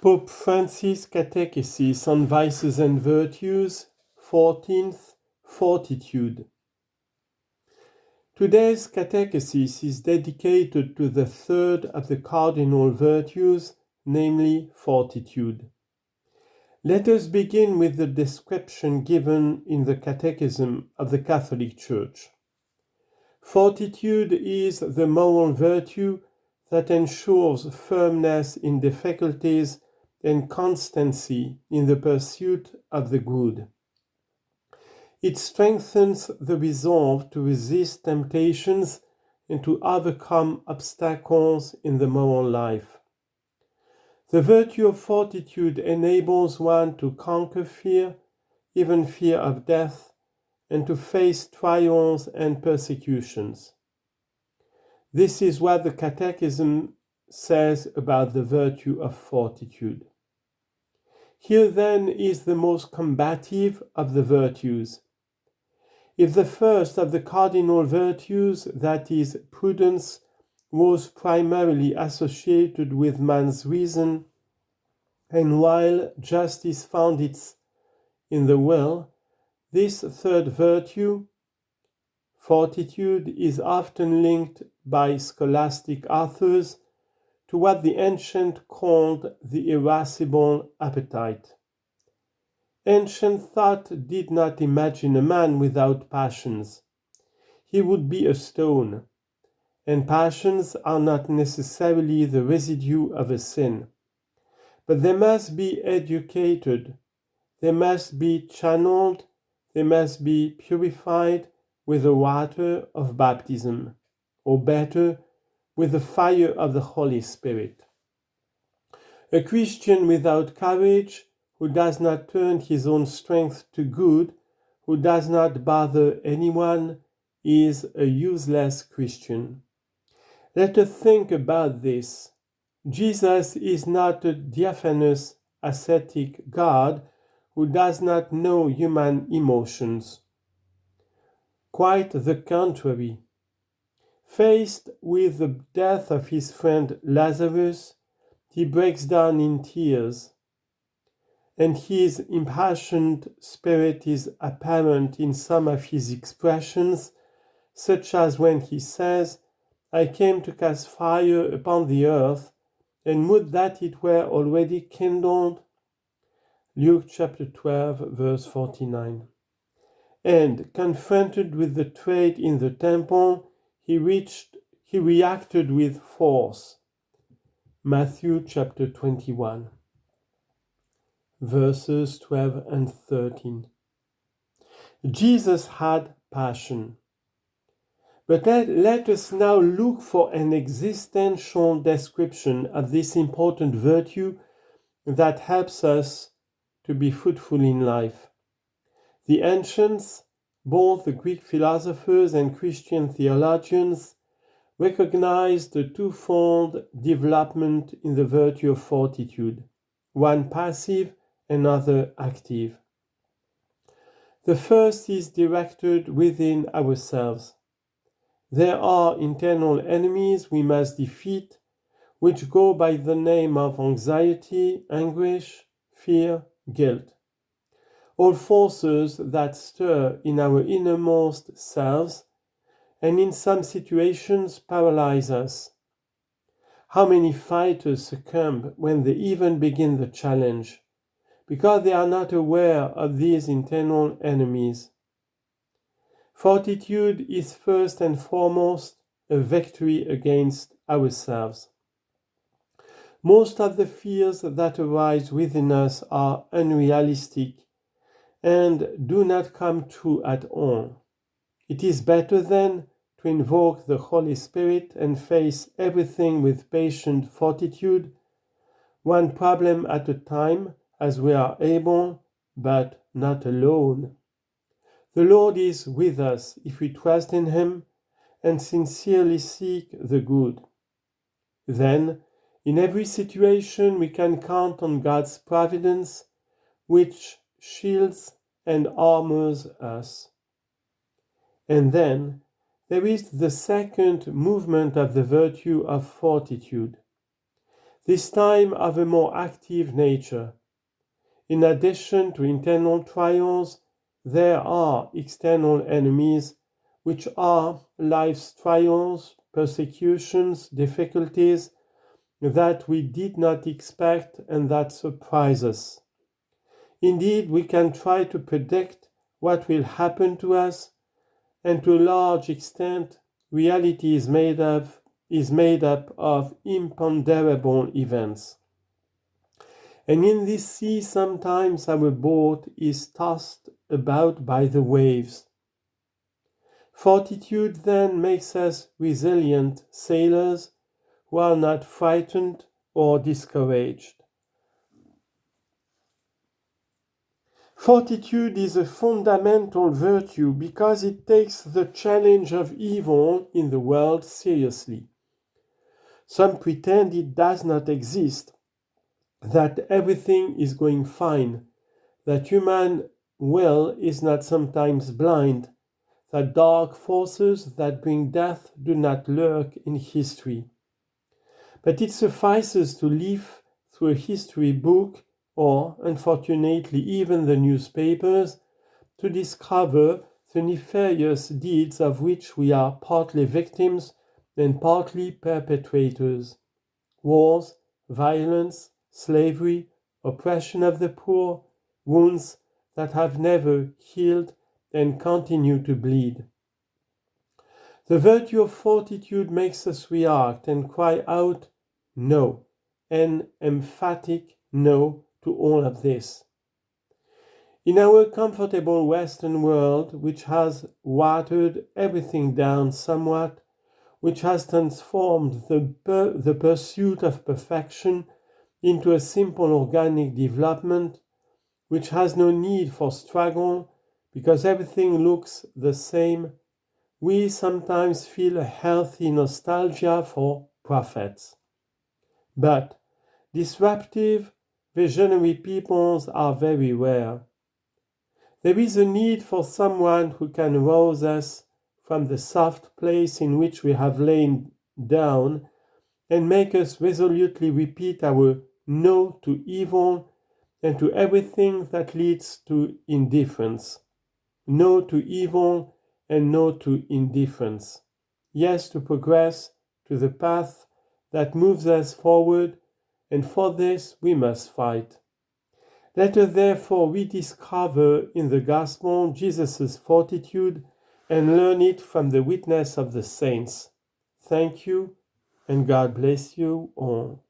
Pope Francis' Catechesis on Vices and Virtues, 14th, Fortitude. Today's Catechesis is dedicated to the third of the cardinal virtues, namely fortitude. Let us begin with the description given in the Catechism of the Catholic Church. Fortitude is the moral virtue that ensures firmness in difficulties and constancy in the pursuit of the good. It strengthens the resolve to resist temptations and to overcome obstacles in the moral life. The virtue of fortitude enables one to conquer fear, even fear of death, and to face trials and persecutions. This is what the Catechism says about the virtue of fortitude. Here then is the most combative of the virtues. If the first of the cardinal virtues, that is, prudence, was primarily associated with man's reason, and while justice found its in the will, this third virtue, fortitude, is often linked by scholastic authors to what the ancient called the irascible appetite. Ancient thought did not imagine a man without passions. He would be a stone, and passions are not necessarily the residue of a sin. But they must be educated, they must be channeled, they must be purified with the water of baptism, or better, with the fire of the Holy Spirit. A Christian without courage, who does not turn his own strength to good, who does not bother anyone, is a useless Christian. Let us think about this. Jesus is not a diaphanous, ascetic God who does not know human emotions. Quite the contrary. Faced with the death of his friend Lazarus, he breaks down in tears, and his impassioned spirit is apparent in some of his expressions, such as when he says, "I came to cast fire upon the earth, and would that it were already kindled." Luke chapter 12, verse 49. And confronted with the trade in the temple, he reacted with force. Matthew chapter 21, verses 12 and 13. Jesus had passion. But let us now look for an existential description of this important virtue that helps us to be fruitful in life. The ancients, both the Greek philosophers and Christian theologians, recognized the twofold development in the virtue of fortitude, one passive, another active. The first is directed within ourselves. There are internal enemies we must defeat, which go by the name of anxiety, anguish, fear, guilt. All forces that stir in our innermost selves and in some situations paralyze us. How many fighters succumb when they even begin the challenge, because they are not aware of these internal enemies. Fortitude is first and foremost a victory against ourselves. Most of the fears that arise within us are unrealistic and do not come true at all. It is better then to invoke the Holy Spirit and face everything with patient fortitude, one problem at a time as we are able, but not alone. The Lord is with us if we trust in Him and sincerely seek the good. Then, in every situation, we can count on God's providence, which shields and armors us. And then, there is the second movement of the virtue of fortitude. this time of a more active nature. In addition to internal trials, there are external enemies, which are life's trials, persecutions, difficulties that we did not expect and that surprise us. Indeed, we can try to predict what will happen to us, and to a large extent, reality is made up of imponderable events. And in this sea, sometimes our boat is tossed about by the waves. Fortitude then makes us resilient sailors who are not frightened or discouraged. Fortitude is a fundamental virtue because it takes the challenge of evil in the world seriously. Some pretend it does not exist, that everything is going fine, that human will is not sometimes blind, that dark forces that bring death do not lurk in history. But it suffices to leaf through a history book or, unfortunately, even the newspapers, to discover the nefarious deeds of which we are partly victims and partly perpetrators. Wars, violence, slavery, oppression of the poor, wounds that have never healed and continue to bleed. The virtue of fortitude makes us react and cry out, no, an emphatic no to all of this. In our comfortable Western world, which has watered everything down somewhat, which has transformed the pursuit of perfection into a simple organic development, which has no need for struggle because everything looks the same, we sometimes feel a healthy nostalgia for prophets. But disruptive, visionary peoples are very rare. There is a need for someone who can rouse us from the soft place in which we have lain down and make us resolutely repeat our no to evil and to everything that leads to indifference. No to evil and no to indifference. Yes to progress, to the path that moves us forward, and for this we must fight. Let us therefore rediscover in the Gospel Jesus' fortitude and learn it from the witness of the saints. Thank you, and God bless you all.